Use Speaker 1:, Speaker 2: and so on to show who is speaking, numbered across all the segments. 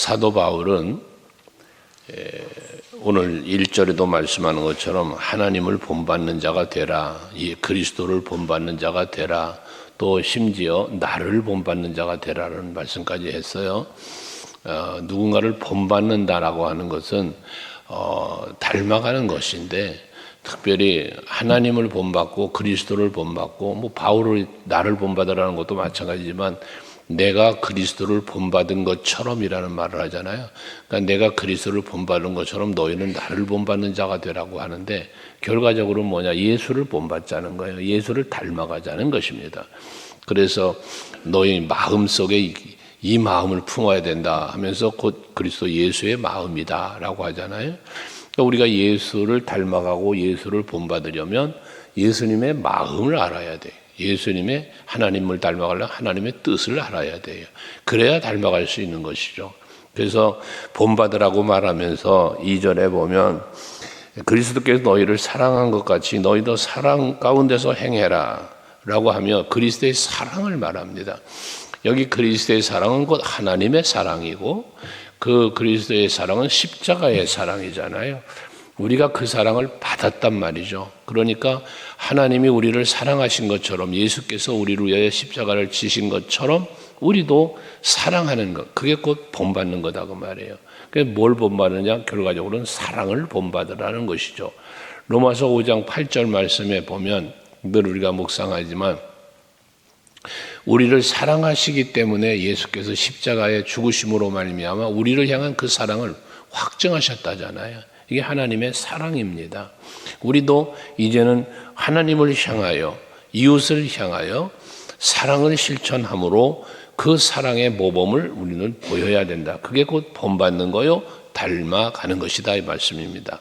Speaker 1: 사도 바울은 오늘 1절에도 말씀하는 것처럼 하나님을 본받는 자가 되라, 그리스도를 본받는 자가 되라, 또 심지어 나를 본받는 자가 되라는 말씀까지 했어요. 누군가를 본받는다라고 하는 것은 닮아가는 것인데, 특별히 하나님을 본받고 그리스도를 본받고, 뭐 바울을 나를 본받으라는 것도 마찬가지지만 내가 그리스도를 본받은 것처럼이라는 말을 하잖아요. 그러니까 내가 그리스도를 본받은 것처럼 너희는 나를 본받는 자가 되라고 하는데, 결과적으로 뭐냐? 예수를 본받자는 거예요. 예수를 닮아가자는 것입니다. 그래서 너희 마음속에 이 마음을 품어야 된다 하면서 곧 그리스도 예수의 마음이다 라고 하잖아요. 그러니까 우리가 예수를 닮아가고 예수를 본받으려면 예수님의 마음을 알아야 돼요. 예수님의 하나님을 닮아가려면 하나님의 뜻을 알아야 돼요. 그래야 닮아갈 수 있는 것이죠. 그래서 본받으라고 말하면서 2절에 보면 그리스도께서 너희를 사랑한 것 같이 너희도 사랑 가운데서 행해라 라고 하며 그리스도의 사랑을 말합니다. 여기 그리스도의 사랑은 곧 하나님의 사랑이고, 그 그리스도의 사랑은 십자가의 사랑이잖아요. 우리가 그 사랑을 받았단 말이죠. 그러니까 하나님이 우리를 사랑하신 것처럼, 예수께서 우리를 위하여 십자가를 지신 것처럼 우리도 사랑하는 것, 그게 곧 본받는 거다 그 말이에요. 그래서 뭘 본받느냐? 결과적으로는 사랑을 본받으라는 것이죠. 로마서 5장 8절 말씀에 보면 늘 우리가 묵상하지만 우리를 사랑하시기 때문에 예수께서 십자가의 죽으심으로 말미암아 우리를 향한 그 사랑을 확증하셨다잖아요. 이게 하나님의 사랑입니다. 우리도 이제는 하나님을 향하여, 이웃을 향하여 사랑을 실천함으로 그 사랑의 모범을 우리는 보여야 된다. 그게 곧 본받는 거요, 닮아가는 것이다 이 말씀입니다.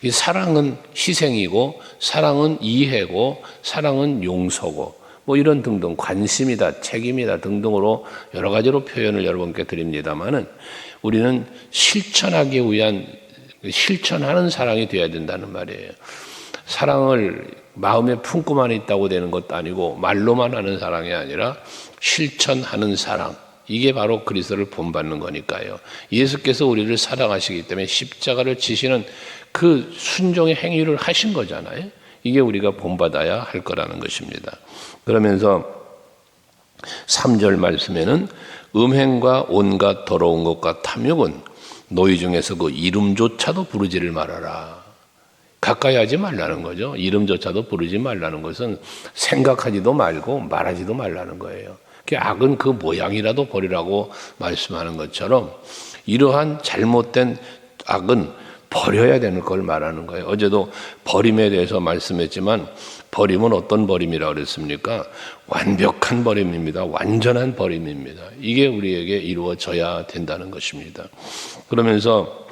Speaker 1: 이 사랑은 희생이고, 사랑은 이해고, 사랑은 용서고, 뭐 이런 등등, 관심이다, 책임이다 등등으로 여러 가지로 표현을 여러분께 드립니다만은, 우리는 실천하기 위한, 실천하는 사랑이 되어야 된다는 말이에요. 사랑을 마음에 품고만 있다고 되는 것도 아니고 말로만 하는 사랑이 아니라 실천하는 사랑, 이게 바로 그리스도를 본받는 거니까요. 예수께서 우리를 사랑하시기 때문에 십자가를 지시는 그 순종의 행위를 하신 거잖아요. 이게 우리가 본받아야 할 거라는 것입니다. 그러면서 3절 말씀에는 음행과 온갖 더러운 것과 탐욕은 너희 중에서 그 이름조차도 부르지를 말아라. 가까이 하지 말라는 거죠. 이름조차도 부르지 말라는 것은 생각하지도 말고 말하지도 말라는 거예요. 악은 그 모양이라도 버리라고 말씀하는 것처럼 이러한 잘못된 악은 버려야 되는 걸 말하는 거예요. 어제도 버림에 대해서 말씀했지만 버림은 어떤 버림이라고 그랬습니까? 완벽한 버림입니다. 완전한 버림입니다. 이게 우리에게 이루어져야 된다는 것입니다. 그러면서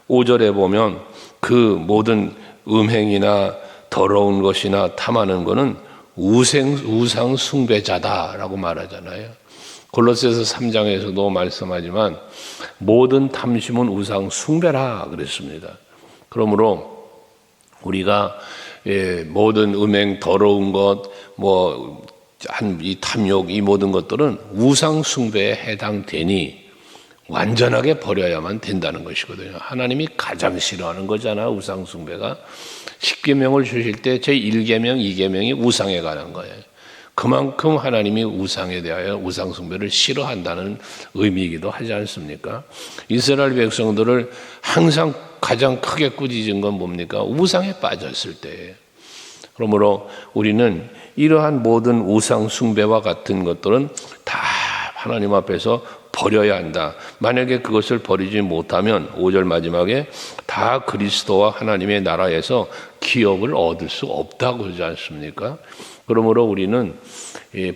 Speaker 1: 5절에 보면 그 모든 음행이나 더러운 것이나 탐하는 것은 우상 숭배자다라고 말하잖아요. 골로새서 3장에서도 말씀하지만 모든 탐심은 우상 숭배라 그랬습니다. 그러므로 우리가 모든 음행, 더러운 것, 이 탐욕, 이 모든 것들은 우상 숭배에 해당되니 완전하게 버려야만 된다는 것이거든요. 하나님이 가장 싫어하는 거잖아요, 우상 숭배가. 10계명을 주실 때 제 1계명, 2계명이 우상에 관한 거예요. 그만큼 하나님이 우상에 대하여 우상 숭배를 싫어한다는 의미이기도 하지 않습니까? 이스라엘 백성들을 항상 가장 크게 꾸짖은 건 뭡니까? 우상에 빠졌을 때예요. 그러므로 우리는 이러한 모든 우상 숭배와 같은 것들은 다 하나님 앞에서 버려야 한다. 만약에 그것을 버리지 못하면 5절 마지막에 다 그리스도와 하나님의 나라에서 기업을 얻을 수 없다고 그러지 않습니까? 그러므로 우리는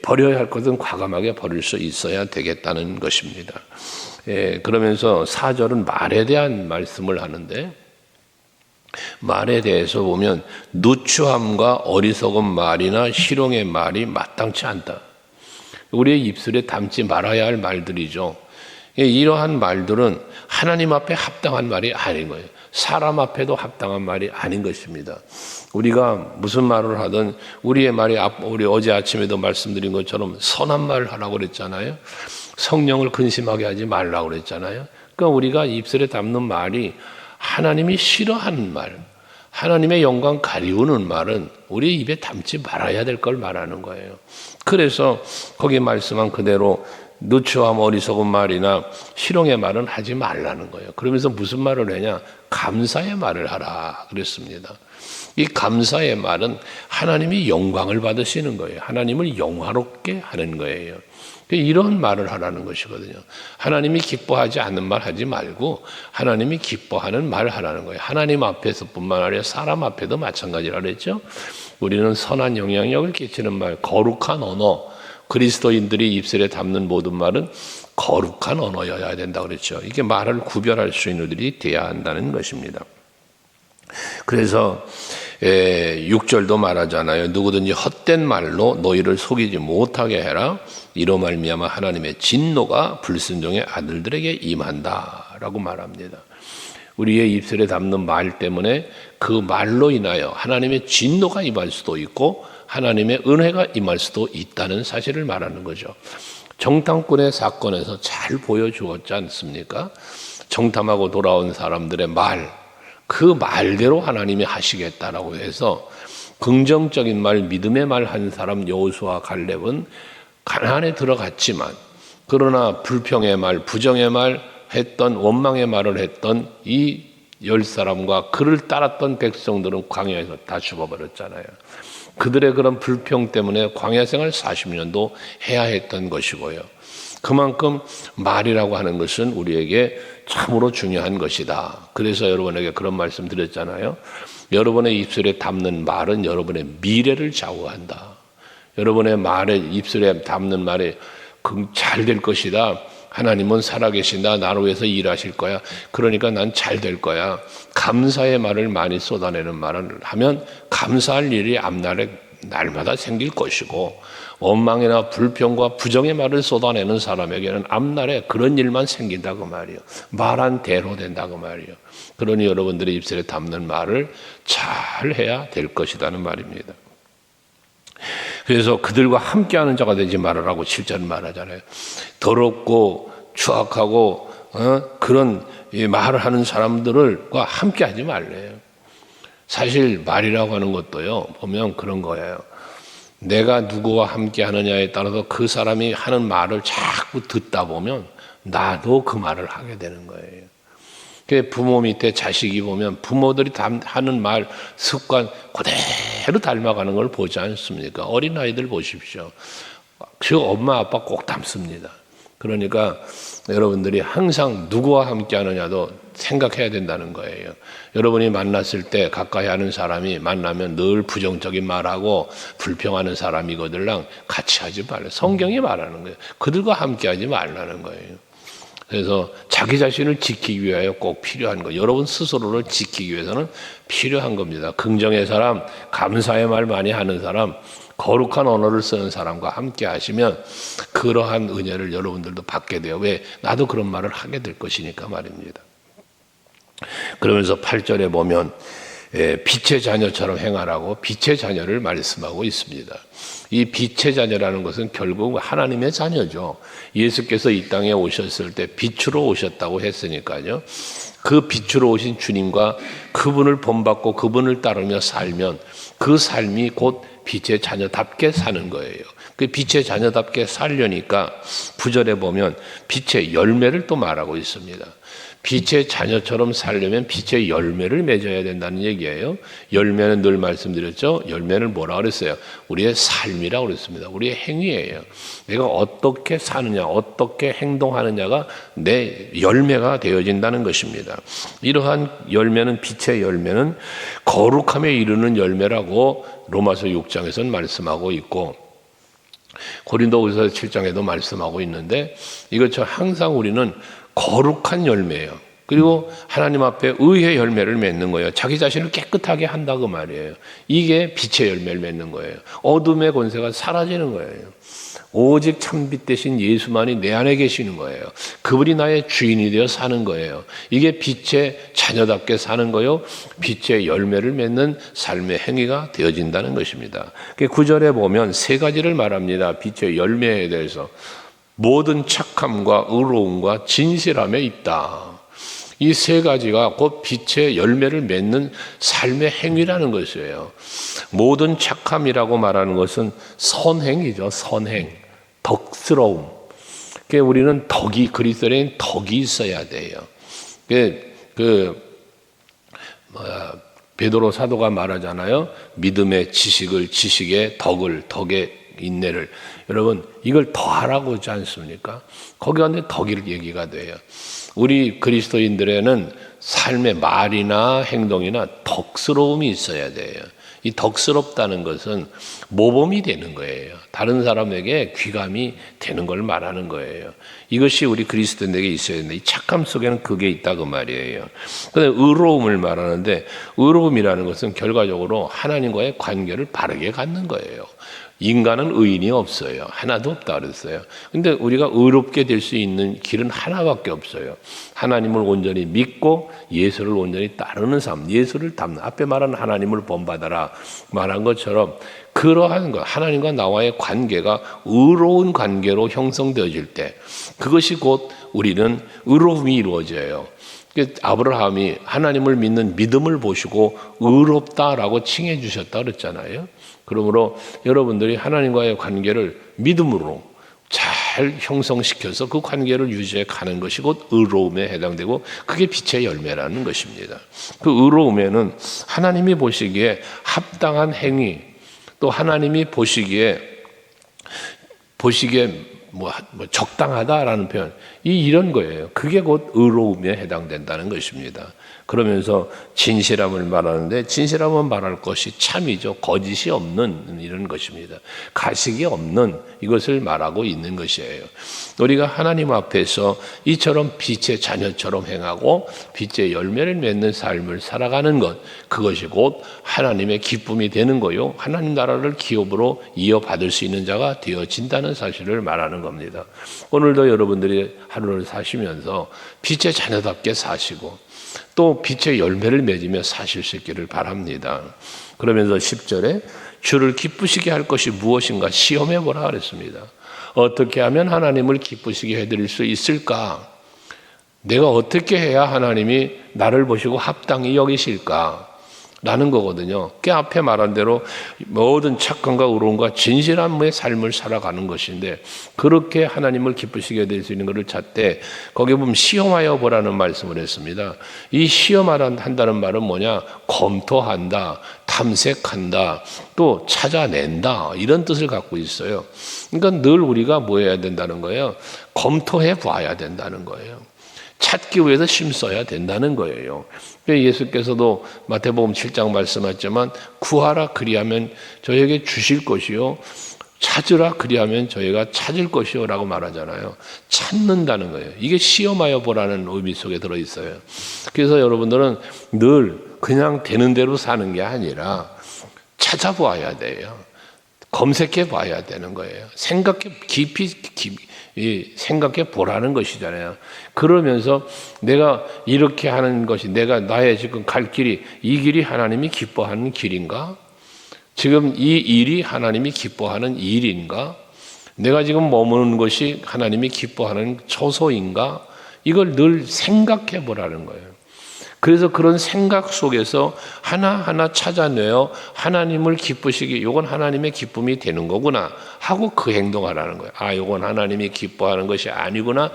Speaker 1: 버려야 할 것은 과감하게 버릴 수 있어야 되겠다는 것입니다. 그러면서 4절은 말에 대한 말씀을 하는데, 말에 대해서 보면 누추함과 어리석은 말이나 희롱의 말이 마땅치 않다. 우리의 입술에 담지 말아야 할 말들이죠. 이러한 말들은 하나님 앞에 합당한 말이 아닌 거예요. 사람 앞에도 합당한 말이 아닌 것입니다. 우리가 무슨 말을 하든 우리의 말이, 우리 어제 아침에도 말씀드린 것처럼 선한 말을 하라고 그랬잖아요. 성령을 근심하게 하지 말라고 그랬잖아요. 그러니까 우리가 입술에 담는 말이 하나님이 싫어하는 말, 하나님의 영광 가리우는 말은 우리 입에 담지 말아야 될 걸 말하는 거예요. 그래서 거기 말씀한 그대로 누추함 어리석은 말이나 희롱의 말은 하지 말라는 거예요. 그러면서 무슨 말을 하냐? 감사의 말을 하라 그랬습니다. 이 감사의 말은 하나님이 영광을 받으시는 거예요. 하나님을 영화롭게 하는 거예요. 이런 말을 하라는 것이거든요. 하나님이 기뻐하지 않는 말 하지 말고 하나님이 기뻐하는 말 하라는 거예요. 하나님 앞에서뿐만 아니라 사람 앞에도 마찬가지라 그랬죠. 우리는 선한 영향력을 끼치는 말, 거룩한 언어, 그리스도인들이 입술에 담는 모든 말은 거룩한 언어여야 된다 그랬죠. 이게 말을 구별할 수 있는 일이 돼야 한다는 것입니다. 그래서 6절도 말하잖아요. 누구든지 헛된 말로 너희를 속이지 못하게 해라. 이로 말미암아 하나님의 진노가 불순종의 아들들에게 임한다라고 말합니다. 우리의 입술에 담는 말 때문에 그 말로 인하여 하나님의 진노가 임할 수도 있고 하나님의 은혜가 임할 수도 있다는 사실을 말하는 거죠. 정탐꾼의 사건에서 잘 보여주었지 않습니까? 정탐하고 돌아온 사람들의 말, 그 말대로 하나님이 하시겠다라고 해서 긍정적인 말, 믿음의 말 한 사람 여호수아 갈렙은 가나안에 들어갔지만 그러나 불평의 말, 부정의 말 했던, 원망의 말을 했던 이 10사람과 그를 따랐던 백성들은 광야에서 다 죽어버렸잖아요. 그들의 그런 불평 때문에 광야 생활 40년도 해야 했던 것이고요. 그만큼 말이라고 하는 것은 우리에게 참으로 중요한 것이다. 그래서 여러분에게 그런 말씀 드렸잖아요. 여러분의 입술에 담는 말은 여러분의 미래를 좌우한다. 여러분의 말에, 입술에 담는 말이 잘 될 것이다. 하나님은 살아계신다. 나를 위해서 일하실 거야. 그러니까 난 잘 될 거야. 감사의 말을 많이 쏟아내는 말을 하면 감사할 일이 앞날에 날마다 생길 것이고, 원망이나 불평과 부정의 말을 쏟아내는 사람에게는 앞날에 그런 일만 생긴다고 말이요. 말한 대로 된다고 말이요. 그러니 여러분들의 입술에 담는 말을 잘 해야 될 것이라는 말입니다. 그래서 그들과 함께하는 자가 되지 말아라고 7절 말하잖아요. 더럽고 추악하고 그런 말을 하는 사람들과 함께하지 말래요. 사실 말이라고 하는 것도요, 보면 그런 거예요. 내가 누구와 함께하느냐에 따라서 그 사람이 하는 말을 자꾸 듣다 보면 나도 그 말을 하게 되는 거예요. 부모 밑에 자식이 보면 부모들이 하는 말 습관 그대로 닮아가는 걸 보지 않습니까? 어린아이들 보십시오. 그 엄마 아빠 꼭 닮습니다. 그러니까 여러분들이 항상 누구와 함께 하느냐도 생각해야 된다는 거예요. 여러분이 만났을 때 가까이 하는 사람이 만나면 늘 부정적인 말하고 불평하는 사람이거들랑 같이 하지 말라. 성경이 말하는 거예요. 그들과 함께 하지 말라는 거예요. 그래서 자기 자신을 지키기 위하여 꼭 필요한 거, 여러분 스스로를 지키기 위해서는 필요한 겁니다. 긍정의 사람, 감사의 말 많이 하는 사람, 거룩한 언어를 쓰는 사람과 함께 하시면 그러한 은혜를 여러분들도 받게 돼요. 왜? 나도 그런 말을 하게 될 것이니까 말입니다. 그러면서 8절에 보면 빛의 자녀처럼 행하라고 빛의 자녀를 말씀하고 있습니다. 이 빛의 자녀라는 것은 결국 하나님의 자녀죠. 예수께서 이 땅에 오셨을 때 빛으로 오셨다고 했으니까요. 그 빛으로 오신 주님과 그분을 본받고 그분을 따르며 살면 그 삶이 곧 빛의 자녀답게 사는 거예요. 그 빛의 자녀답게 살려니까 9절에 보면 빛의 열매를 또 말하고 있습니다. 빛의 자녀처럼 살려면 빛의 열매를 맺어야 된다는 얘기예요. 열매는 늘 말씀드렸죠. 열매는 뭐라 그랬어요? 우리의 삶이라고 그랬습니다. 우리의 행위예요. 내가 어떻게 사느냐, 어떻게 행동하느냐가 내 열매가 되어진다는 것입니다. 이러한 열매는, 빛의 열매는 거룩함에 이르는 열매라고 로마서 6장에서는 말씀하고 있고 고린도후서 7장에도 말씀하고 있는데 이것처럼 항상 우리는 거룩한 열매예요. 그리고 하나님 앞에 의의 열매를 맺는 거예요. 자기 자신을 깨끗하게 한다고 말이에요. 이게 빛의 열매를 맺는 거예요. 어둠의 권세가 사라지는 거예요. 오직 참빛 대신 예수만이 내 안에 계시는 거예요. 그분이 나의 주인이 되어 사는 거예요. 이게 빛의 자녀답게 사는 거요. 빛의 열매를 맺는 삶의 행위가 되어진다는 것입니다. 9절에 보면 세 가지를 말합니다. 빛의 열매에 대해서. 모든 착함과 의로움과 진실함에 있다. 이 세 가지가 곧 빛의 열매를 맺는 삶의 행위라는 것이에요. 모든 착함이라고 말하는 것은 선행이죠. 선행, 덕스러움. 그러니까 우리는 그리스도인은 덕이 있어야 돼요. 베드로 사도가 말하잖아요. 믿음의 지식을, 지식의 덕을, 덕의 인내를. 여러분, 이걸 더하라고 하지 않습니까? 거기 안에 덕이 얘기가 돼요. 우리 그리스도인들에는 삶의 말이나 행동이나 덕스러움이 있어야 돼요. 이 덕스럽다는 것은 모범이 되는 거예요. 다른 사람에게 귀감이 되는 걸 말하는 거예요. 이것이 우리 그리스도인에게 있어야 되는데, 이 착함 속에는 그게 있다 그 말이에요. 그런데 의로움을 말하는데, 의로움이라는 것은 결과적으로 하나님과의 관계를 바르게 갖는 거예요. 인간은 의인이 없어요. 하나도 없다 그랬어요. 근데 우리가 의롭게 될 수 있는 길은 하나밖에 없어요. 하나님을 온전히 믿고 예수를 온전히 따르는 삶, 예수를 닮는, 앞에 말한 하나님을 본받아라 말한 것처럼 그러한 것, 하나님과 나와의 관계가 의로운 관계로 형성되어질 때, 그것이 곧 우리는 의로움이 이루어져요. 아브라함이 하나님을 믿는 믿음을 보시고 의롭다라고 칭해 주셨다 그랬잖아요. 그러므로 여러분들이 하나님과의 관계를 믿음으로 잘 형성시켜서 그 관계를 유지해 가는 것이 곧 의로움에 해당되고, 그게 빛의 열매라는 것입니다. 그 의로움에는 하나님이 보시기에 합당한 행위, 또 하나님이 보시기에 적당하다라는 표현, 이런 거예요. 그게 곧 의로움에 해당된다는 것입니다. 그러면서 진실함을 말하는데, 진실함은 말할 것이 참이죠. 거짓이 없는 이런 것입니다. 가식이 없는 이것을 말하고 있는 것이에요. 우리가 하나님 앞에서 이처럼 빛의 자녀처럼 행하고 빛의 열매를 맺는 삶을 살아가는 것, 그것이 곧 하나님의 기쁨이 되는 거요, 하나님 나라를 기업으로 이어받을 수 있는 자가 되어진다는 사실을 말하는 겁니다. 오늘도 여러분들이 하루를 사시면서 빛의 자녀답게 사시고 또 빛의 열매를 맺으며 사실 수 있기를 바랍니다. 그러면서 10절에 주를 기쁘시게 할 것이 무엇인가 시험해 보라 그랬습니다. 어떻게 하면 하나님을 기쁘시게 해드릴 수 있을까? 내가 어떻게 해야 하나님이 나를 보시고 합당히 여기실까? 라는 거거든요. 그 앞에 말한 대로 모든 착함과 의로움과 진실함의 삶을 살아가는 것인데, 그렇게 하나님을 기쁘시게 될 수 있는 것을 찾되, 거기 보면 시험하여 보라는 말씀을 했습니다. 이 시험한다는 말은 뭐냐? 검토한다, 탐색한다, 또 찾아낸다, 이런 뜻을 갖고 있어요. 그러니까 늘 우리가 뭐 해야 된다는 거예요? 검토해 봐야 된다는 거예요. 찾기 위해서 힘써야 된다는 거예요. 예수께서도 마태복음 7장 말씀하셨지만, 구하라 그리하면 저에게 주실 것이요, 찾으라 그리하면 저희가 찾을 것이요 라고 말하잖아요. 찾는다는 거예요. 이게 시험하여 보라는 의미 속에 들어있어요. 그래서 여러분들은 늘 그냥 되는 대로 사는 게 아니라 찾아보아야 돼요. 검색해 봐야 되는 거예요. 깊이 생각해 보라는 것이잖아요. 그러면서 내가 이렇게 하는 것이, 내가 나의 지금 갈 길이, 이 길이 하나님이 기뻐하는 길인가? 지금 이 일이 하나님이 기뻐하는 일인가? 내가 지금 머무는 것이 하나님이 기뻐하는 처소인가? 이걸 늘 생각해 보라는 거예요. 그래서 그런 생각 속에서 하나하나 찾아내어 하나님을 기쁘시게, 이건 하나님의 기쁨이 되는 거구나 하고 그 행동하라는 거예요. 이건 하나님이 기뻐하는 것이 아니구나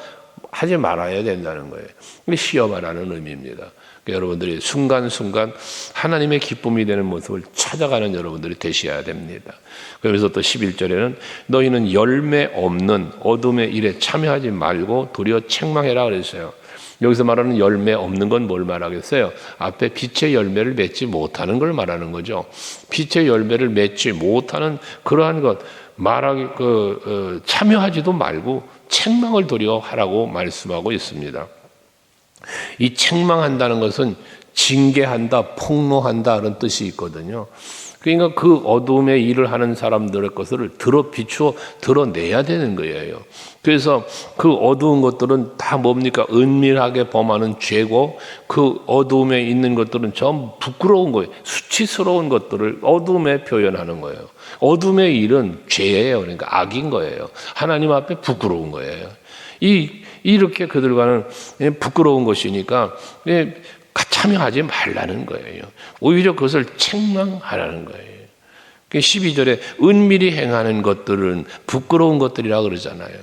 Speaker 1: 하지 말아야 된다는 거예요. 시험하라는 의미입니다. 그러니까 여러분들이 순간순간 하나님의 기쁨이 되는 모습을 찾아가는 여러분들이 되셔야 됩니다. 그러면서 또 11절에는 너희는 열매 없는 어둠의 일에 참여하지 말고 도리어 책망해라 그랬어요. 여기서 말하는 열매 없는 건 뭘 말하겠어요? 앞에 빛의 열매를 맺지 못하는 걸 말하는 거죠. 빛의 열매를 맺지 못하는 그러한 것 참여하지도 말고 책망을 도리어 하라고 말씀하고 있습니다. 이 책망한다는 것은 징계한다, 폭로한다 그런 뜻이 있거든요. 그러니까 그 어둠의 일을 하는 사람들의 것을 비추어 드러내야 되는 거예요. 그래서 그 어두운 것들은 다 뭡니까? 은밀하게 범하는 죄고, 그 어두움에 있는 것들은 전부 부끄러운 거예요. 수치스러운 것들을 어둠에 표현하는 거예요. 어둠의 일은 죄예요. 그러니까 악인 거예요. 하나님 앞에 부끄러운 거예요. 이렇게 그들과는 부끄러운 것이니까 참여하지 말라는 거예요. 오히려 그것을 책망하라는 거예요. 12절에 은밀히 행하는 것들은 부끄러운 것들이라 그러잖아요.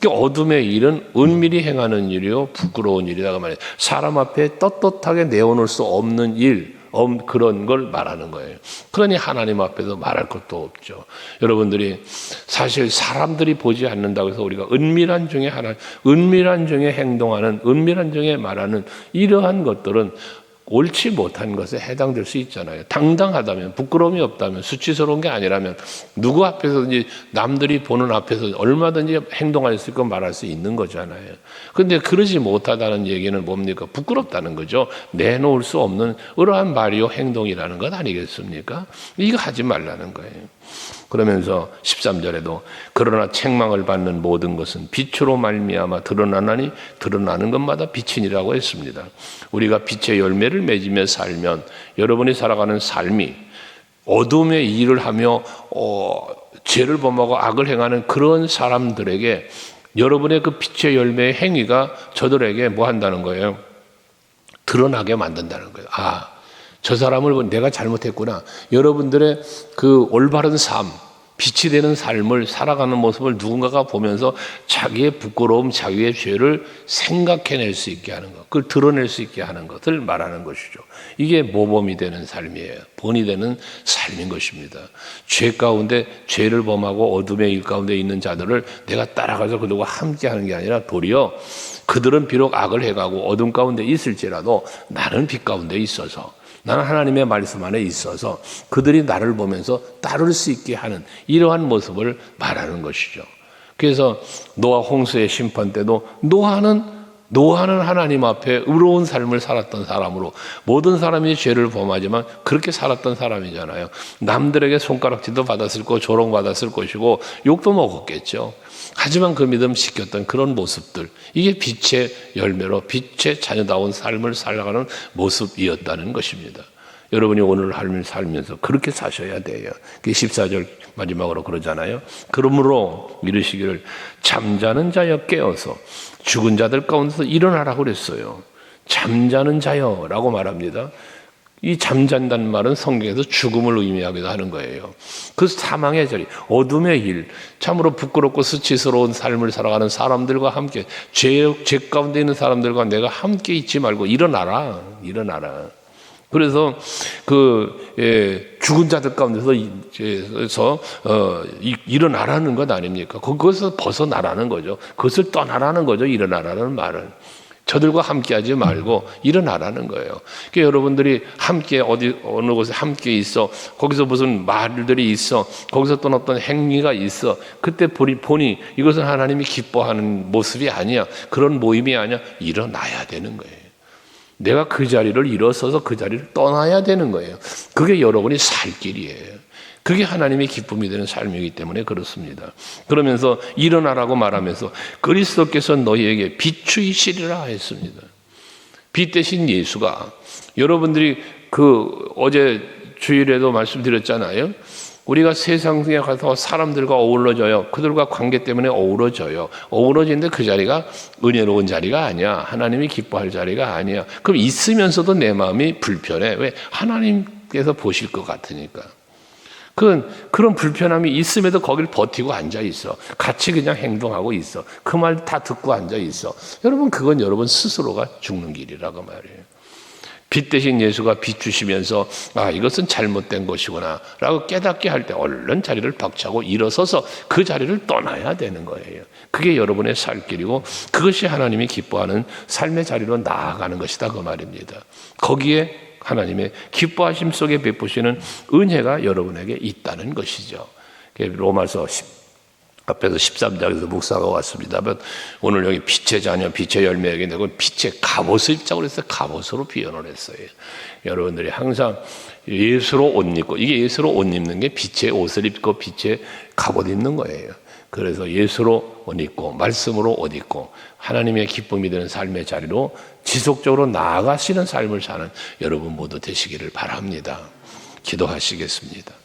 Speaker 1: 어둠의 일은 은밀히 행하는 일이요 부끄러운 일이라고 말해요. 사람 앞에 떳떳하게 내어놓을 수 없는 일, 그런 걸 말하는 거예요. 그러니 하나님 앞에서 말할 것도 없죠. 여러분들이 사실 사람들이 보지 않는다고 해서 우리가 은밀한 중에 행동하는, 은밀한 중에 말하는 이러한 것들은 옳지 못한 것에 해당될 수 있잖아요. 당당하다면, 부끄러움이 없다면, 수치스러운 게 아니라면 누구 앞에서든지, 남들이 보는 앞에서 얼마든지 행동할 수 있고 말할 수 있는 거잖아요. 그런데 그러지 못하다는 얘기는 뭡니까? 부끄럽다는 거죠. 내놓을 수 없는 그러한 말이요 행동이라는 것 아니겠습니까? 이거 하지 말라는 거예요. 그러면서 13절에도 그러나 책망을 받는 모든 것은 빛으로 말미암아 드러나나니 드러나는 것마다 빛이니라고 했습니다. 우리가 빛의 열매를 맺으며 살면 여러분이 살아가는 삶이 어둠의 일을 하며 죄를 범하고 악을 행하는 그런 사람들에게 여러분의 그 빛의 열매의 행위가 저들에게 뭐 한다는 거예요? 드러나게 만든다는 거예요. 저 사람을 내가 잘못했구나. 여러분들의 그 올바른 삶, 빛이 되는 삶을 살아가는 모습을 누군가가 보면서 자기의 부끄러움, 자기의 죄를 생각해낼 수 있게 하는 것, 그걸 드러낼 수 있게 하는 것을 말하는 것이죠. 이게 모범이 되는 삶이에요. 본이 되는 삶인 것입니다. 죄 가운데 죄를 범하고 어둠의 일 가운데 있는 자들을 내가 따라가서 그들과 함께 하는 게 아니라 도리어 그들은 비록 악을 해가고 어둠 가운데 있을지라도 나는 빛 가운데 있어서, 나는 하나님의 말씀 안에 있어서 그들이 나를 보면서 따를 수 있게 하는 이러한 모습을 말하는 것이죠. 그래서 노아 홍수의 심판 때도 노아는 하나님 앞에 의로운 삶을 살았던 사람으로, 모든 사람이 죄를 범하지만 그렇게 살았던 사람이잖아요. 남들에게 손가락질도 받았을 거고 조롱받았을 것이고 욕도 먹었겠죠. 하지만 그 믿음 지켰던 그런 모습들, 이게 빛의 열매로 빛의 자녀다운 삶을 살아가는 모습이었다는 것입니다. 여러분이 오늘 삶을 살면서 그렇게 사셔야 돼요. 14절 마지막으로 그러잖아요. 그러므로 이르시기를 잠자는 자여 깨어서 죽은 자들 가운데서 일어나라고 그랬어요. 잠자는 자여라고 말합니다. 이 잠잔다는 말은 성경에서 죽음을 의미하기도 하는 거예요. 그 사망의 자리, 어둠의 일, 참으로 부끄럽고 수치스러운 삶을 살아가는 사람들과 함께, 죄 가운데 있는 사람들과 내가 함께 있지 말고 일어나라. 그래서 죽은 자들 가운데서 일어나라는 것 아닙니까? 그것을 벗어나라는 거죠. 그것을 떠나라는 거죠. 일어나라는 말은. 저들과 함께 하지 말고 일어나라는 거예요. 그러니까 여러분들이 함께 어느 곳에 함께 있어, 거기서 무슨 말들이 있어, 거기서 또 어떤 행위가 있어, 그때 보니 이것은 하나님이 기뻐하는 모습이 아니야, 그런 모임이 아니야. 일어나야 되는 거예요. 내가 그 자리를 일어서서 그 자리를 떠나야 되는 거예요. 그게 여러분이 살 길이에요. 그게 하나님의 기쁨이 되는 삶이기 때문에 그렇습니다. 그러면서 일어나라고 말하면서 그리스도께서 너희에게 비추이시리라 했습니다. 빛 대신 예수가, 여러분들이 어제 주일에도 말씀드렸잖아요. 우리가 세상에 가서 사람들과 어우러져요. 그들과 관계 때문에 어우러져요. 어우러지는데 그 자리가 은혜로운 자리가 아니야. 하나님이 기뻐할 자리가 아니야. 그럼 있으면서도 내 마음이 불편해. 왜? 하나님께서 보실 것 같으니까. 그런 불편함이 있음에도 거길 버티고 앉아 있어. 같이 그냥 행동하고 있어. 그 말 다 듣고 앉아 있어. 여러분, 그건 여러분 스스로가 죽는 길이라고 말이에요. 빛 대신 예수가 비추시면서 이것은 잘못된 것이구나 라고 깨닫게 할 때 얼른 자리를 박차고 일어서서 그 자리를 떠나야 되는 거예요. 그게 여러분의 살 길이고 그것이 하나님이 기뻐하는 삶의 자리로 나아가는 것이다, 그 말입니다. 거기에 하나님의 기뻐하심 속에 베푸시는 은혜가 여러분에게 있다는 것이죠. 로마서 앞에서 13장에서 묵상하고 왔습니다만 오늘 여기 빛의 자녀, 빛의 열매 얘기인데 빛의 갑옷을 입자고 그랬어요. 갑옷으로 표현을 했어요. 여러분들이 항상 예수로 옷 입고, 이게 예수로 옷 입는 게 빛의 옷을 입고 빛의 갑옷 입는 거예요. 그래서 예수로 옷 입고 말씀으로 옷 입고 하나님의 기쁨이 되는 삶의 자리로 지속적으로 나아가시는 삶을 사는 여러분 모두 되시기를 바랍니다. 기도하시겠습니다.